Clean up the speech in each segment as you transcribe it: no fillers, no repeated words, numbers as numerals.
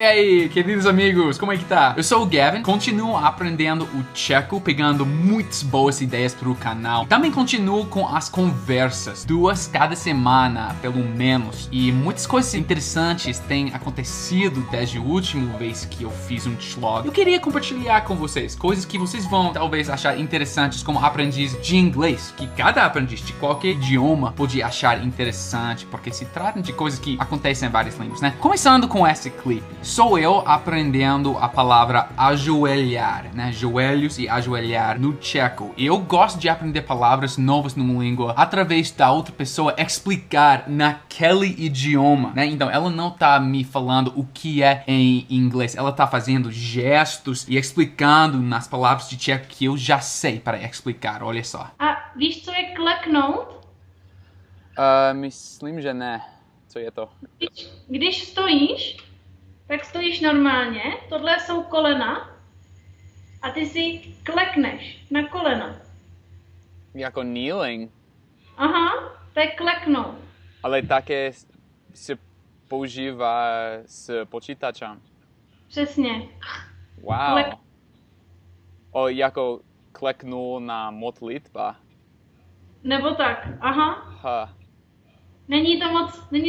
aí, queridos amigos, como é que tá? Eu sou o Gavin, continuo aprendendo o tcheco, pegando muitas boas ideias pro canal. E também continuo com as conversas, 2 cada semana, pelo menos. E muitas coisas interessantes têm acontecido desde a última vez que eu fiz um vlog. Eu queria compartilhar com vocês coisas que vocês vão talvez achar interessantes como aprendiz de inglês, que cada aprendiz de qualquer idioma pode achar interessante, porque se trata de coisas que acontecem em várias línguas, né? Começando com esse clipe. Sou eu aprendendo a palavra ajoelhar, né? Joelhos e ajoelhar no tcheco. E eu gosto de aprender palavras novas numa língua através da outra pessoa explicar naquele idioma, né? Então ela não tá me falando o que é em inglês, ela tá fazendo gestos e explicando nas palavras de tcheco que eu já sei para explicar, olha só. A víš, co je kleknout? Myslím, že ne. Co je to? Když stojíš, tak stojíš normálně, tohle jsou kolena a ty si klekneš na kolena. Jako kneeling, Aha, to je kleknout. ale také se používá s počítačem. Přesně. Wow. O jako kleknul na modlitba. Nebo tak, aha. Ha. Není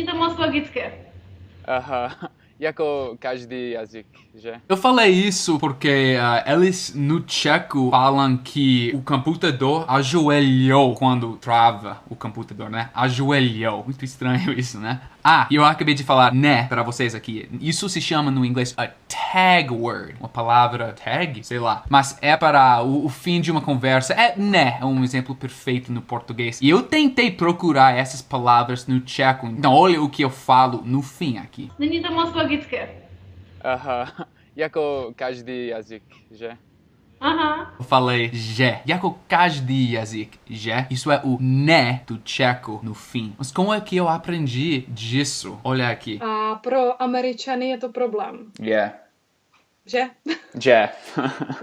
to moc logické. Aha. Jako každý jazyk, že? Eu falei isso porque eles no tcheco falam que o computador ajoelhou quando trava o computador, né? Ajoelhou. Muito estranho isso, né? Ah, e eu acabei de falar né para vocês aqui. Isso se chama no inglês a tag word. Uma palavra tag? Sei lá. Mas é para o fim de uma conversa. É um exemplo perfeito no português. E eu tentei procurar essas palavras no tcheco. Então olha o que eu falo no fim aqui. Není to moc logické. Aha. Jako každý jazyk, že? Aha. Eu falei že. Jako každý jazyk. Je. Isso é o né do tcheco no fim. Mas como é que eu aprendi disso? Olha aqui. A pro Američany je to problém, Yeah. že? Že.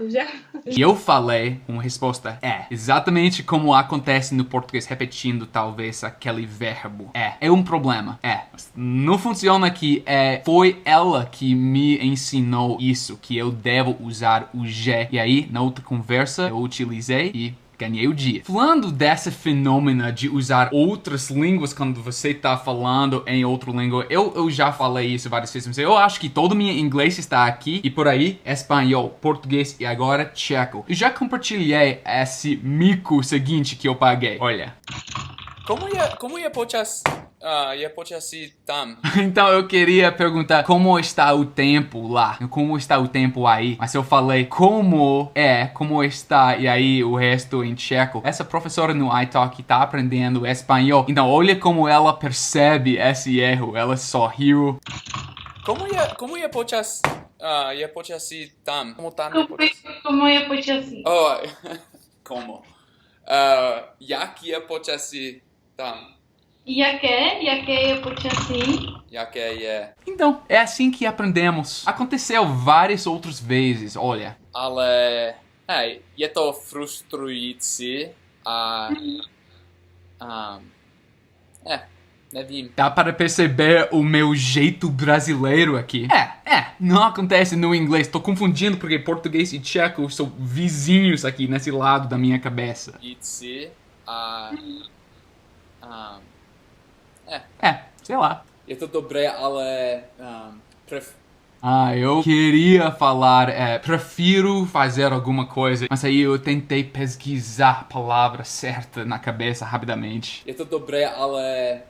Že? E eu falei uma resposta é. Exatamente como acontece no português, repetindo talvez aquele verbo. É um problema. Mas não funciona que foi ela que me ensinou isso, que eu devo usar o je. E aí, na outra conversa, eu utilizei e ganhei o dia. Falando dessa fenômeno de usar outras línguas quando você tá falando em outra língua, eu já falei isso várias vezes, mas eu acho que todo meu inglês está aqui e por aí, espanhol, português e agora tcheco. Eu já compartilhei esse mico seguinte que eu paguei. Olha. Como je počasí tam? Então eu queria perguntar como está o tempo lá, como está o tempo aí, mas eu falei como está, e aí o resto em tcheco. Essa professora no iTalk tá aprendendo espanhol, então olha como ela percebe esse erro, ela sorriu. Como je počasí tam? Como tam je počasí? Como je počasí? Oh, como? Jak je počasí tam? Jaké je počasí? Jaké je? Então, é assim que aprendemos. Aconteceu várias outras vezes, olha. Ale hej, je to frustrující a nevím. Dá para perceber o meu jeito brasileiro aqui. Não acontece no inglês. Tô confundindo porque português e tcheco são vizinhos aqui nesse lado da minha cabeça. Frustrující Sei lá. je to dobré, ale Eu queria falar, prefiro fazer alguma coisa, mas aí eu tentei pesquisar a palavra certa na cabeça rapidamente. je to dobré, ale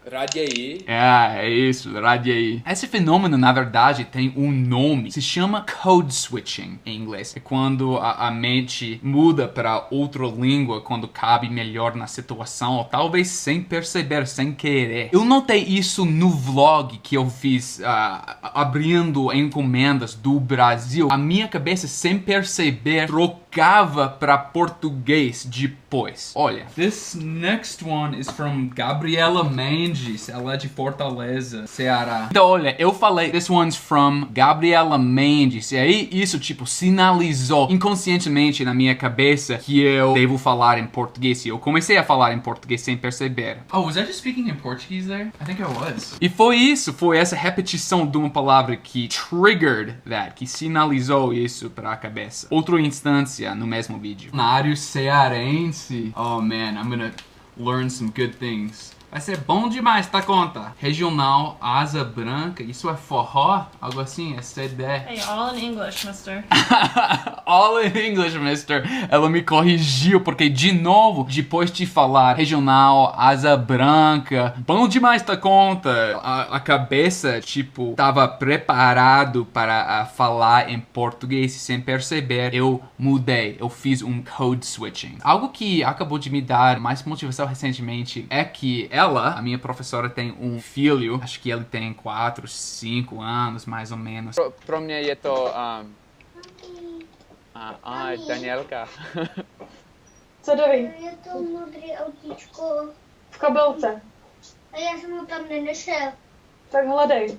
raději. É isso, raději. Esse fenômeno, na verdade, tem um nome. Se chama code switching em inglês. É quando a mente muda para outra língua quando cabe melhor na situação, ou talvez sem perceber, sem querer. Eu notei isso no vlog que eu fiz abrindo encomendas do Brasil. A minha cabeça, sem perceber, trocou trocava para português depois. Olha, this next one is from Gabriela Mendes. Ela é de Fortaleza, Ceará. Então, olha, eu falei this one's from Gabriela Mendes. E aí, isso, tipo, sinalizou inconscientemente na minha cabeça que eu devo falar em português. E eu comecei a falar em português sem perceber. Oh, was I just speaking in Portuguese there? I think I was. E foi isso, foi essa repetição de uma palavra que triggered that, que sinalizou isso para a cabeça. Outra instância no mesmo vídeo. Cenário cearense. Oh man, I'm gonna learn some good things. Vai ser bom demais, tá conta? Regional, asa branca, isso é forró? Algo assim, é CD. Hey, all in English, mister. All in English, mister. Ela me corrigiu, porque de novo, depois de falar regional, asa branca, bom demais, tá conta? A cabeça, tipo, tava preparado para falar em português sem perceber. Eu mudei, eu fiz um code switching. Algo que acabou de me dar mais motivação recentemente é que ela, a minha professora, tem um filho, acho que ele tem 4, 5 anos, mais ou menos. Pro mnie je to Danielka. Co doví? Je to modré autíčko V kabelce. a já jsem ho tam nenašel. Tak hledej.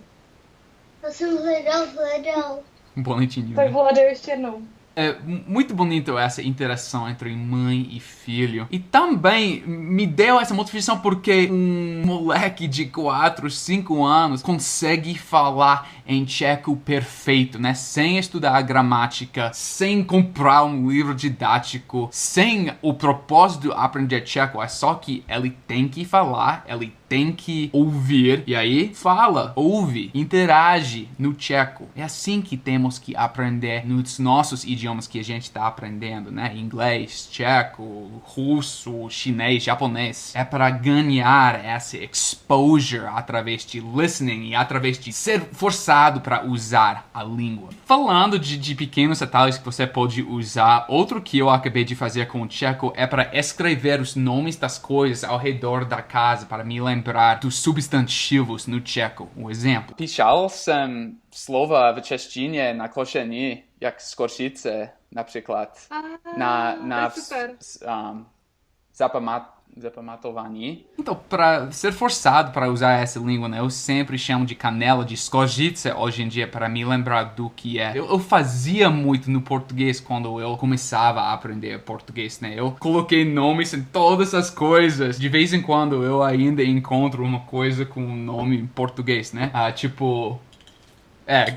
To jsem hledal. Bonitinho, Tak né? hledej ještě jednou. É muito bonito essa interação entre mãe e filho. E também me deu essa motivação porque um moleque de 4, 5 anos consegue falar em tcheco perfeito, né? Sem estudar a gramática, sem comprar um livro didático, sem o propósito de aprender tcheco. É só que ele tem que falar, ele tem que ouvir. E aí, fala, ouve, interage no tcheco. É assim que temos que aprender nos nossos idiomas que a gente está aprendendo, né? Inglês, tcheco, russo, chinês, japonês. É para ganhar essa exposure através de listening e através de ser forçado para usar a língua. Falando de pequenos detalhes que você pode usar, outro que eu acabei de fazer com o tcheco é para escrever os nomes das coisas ao redor da casa, para me lembrar dos substantivos no tcheco. Um exemplo. Pisal jsem slova v češtině na klošení, jak skoršice, například. Na to je super. zapamatování. Então, para ser forçado para usar essa língua, né, eu sempre chamo de canela, de skoržice hoje em dia, para me lembrar do que é. Eu fazia muito no português quando eu começava a aprender português, né? Eu coloquei nomes em todas as coisas. De vez em quando eu ainda encontro uma coisa com um nome em português, né? Tipo,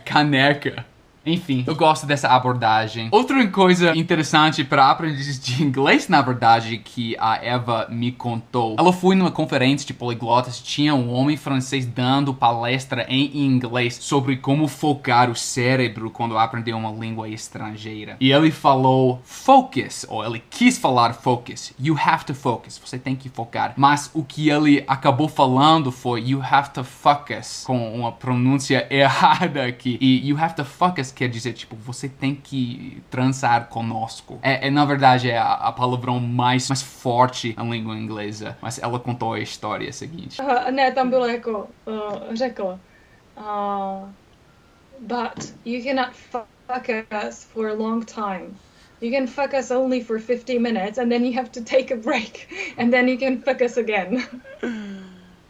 caneca. Enfim, eu gosto dessa abordagem. Outra coisa interessante para aprendizes de inglês, na verdade, que a Eva me contou. Ela foi numa conferência de poliglotas, tinha um homem francês dando palestra em inglês sobre como focar o cérebro quando aprender uma língua estrangeira. E ele falou focus, ou ele quis falar focus. You have to focus, você tem que focar. Mas o que ele acabou falando foi you have to focus, com uma pronúncia errada aqui. E you have to focus quer dizer, tipo, você tem que transar conosco. Na verdade, é a palavrão mais forte na língua inglesa. Mas ela contou a história seguinte. Ne, tam bylo jako, řekl, but you cannot fuck us for a long time. You can fuck us only for 50 minutes and then you have to take a break and then you can fuck us again.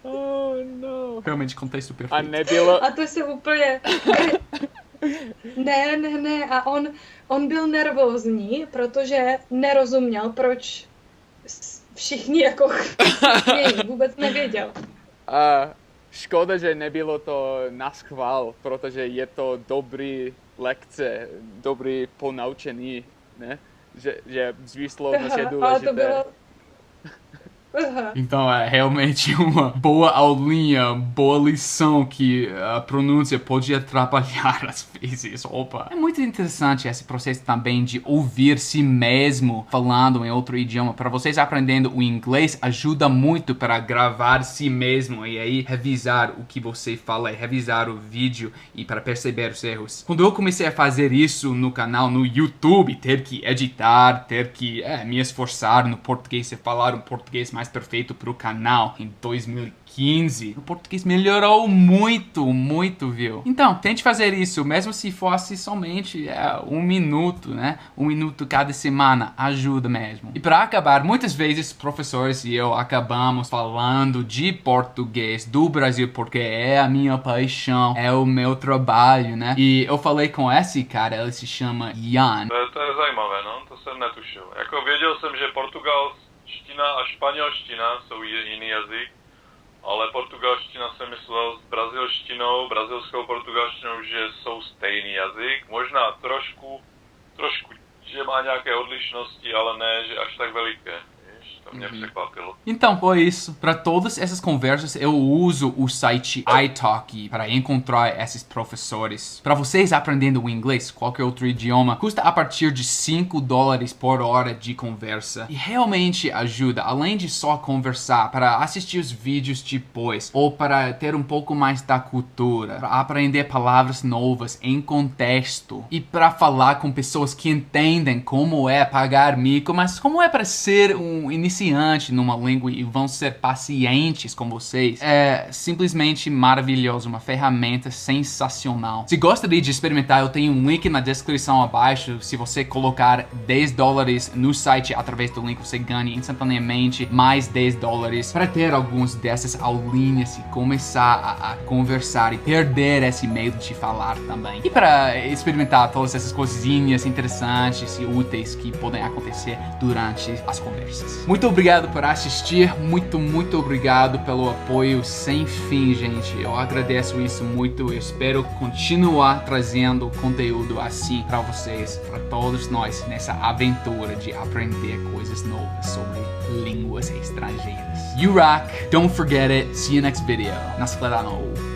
Oh no. Realmente contexto A perfeito. nebylo... A to se úplně... Ne. A on byl nervózní, protože nerozuměl, proč všichni jako chtějí. Vůbec nevěděl. Škoda, že nebylo to na schvál, protože je to dobrý lekce, dobrý ponaučení, né? Že výslovnost je důležité. Ale to bylo... Então é realmente uma boa aulinha, boa lição que a pronúncia pode atrapalhar às vezes. Opa! É muito interessante esse processo também de ouvir si mesmo falando em outro idioma. Para vocês aprendendo o inglês, ajuda muito para gravar si mesmo e aí revisar o que você fala, revisar o vídeo e para perceber os erros. Quando eu comecei a fazer isso no canal, no YouTube, ter que editar, ter que me esforçar no português e falar um português mais perfeito pro canal em 2015. 15. O português melhorou muito, muito, viu? Então, tente fazer isso, mesmo se fosse somente 1 minuto, né? 1 minuto cada semana, ajuda mesmo. E para acabar, muitas vezes professores e eu acabamos falando de português do Brasil porque é a minha paixão, é o meu trabalho, né? E eu falei com esse cara, ele se chama Jan. To je zajímavé, no, to jsem netušil. Jako věděl jsem, že portugalština a španělština jsou jiný jazyk, ale portugalština jsem myslel s brazilskou portugalštinou, že jsou stejný jazyk. Možná trošku, že má nějaké odlišnosti, ale ne, že až tak veliké. To mě překvapilo. Então, foi isso. Para todas essas conversas, eu uso o site italki para encontrar esses professores. Para vocês aprendendo o inglês, qualquer outro idioma, custa a partir de $5 por hora de conversa. E realmente ajuda, além de só conversar, para assistir os vídeos depois, ou para ter um pouco mais da cultura, para aprender palavras novas em contexto, e para falar com pessoas que entendem como é pagar mico, mas como é para ser um iniciante numa língua e vão ser pacientes com vocês. É simplesmente maravilhoso, uma ferramenta sensacional. Se gostaria de experimentar, eu tenho um link na descrição abaixo. Se você colocar $10 no site através do link, você ganha instantaneamente mais $10 para ter alguns dessas aulinhas e começar a conversar e perder esse medo de falar também. E para experimentar todas essas coisinhas interessantes e úteis que podem acontecer durante as conversas. Muito obrigado por assistir, muito obrigado pelo apoio sem fim, gente. Eu agradeço isso muito. Eu espero continuar trazendo conteúdo assim para vocês, para todos nós nessa aventura de aprender coisas novas sobre línguas estrangeiras. You rock! Don't forget it. See you next video. Nashledanou.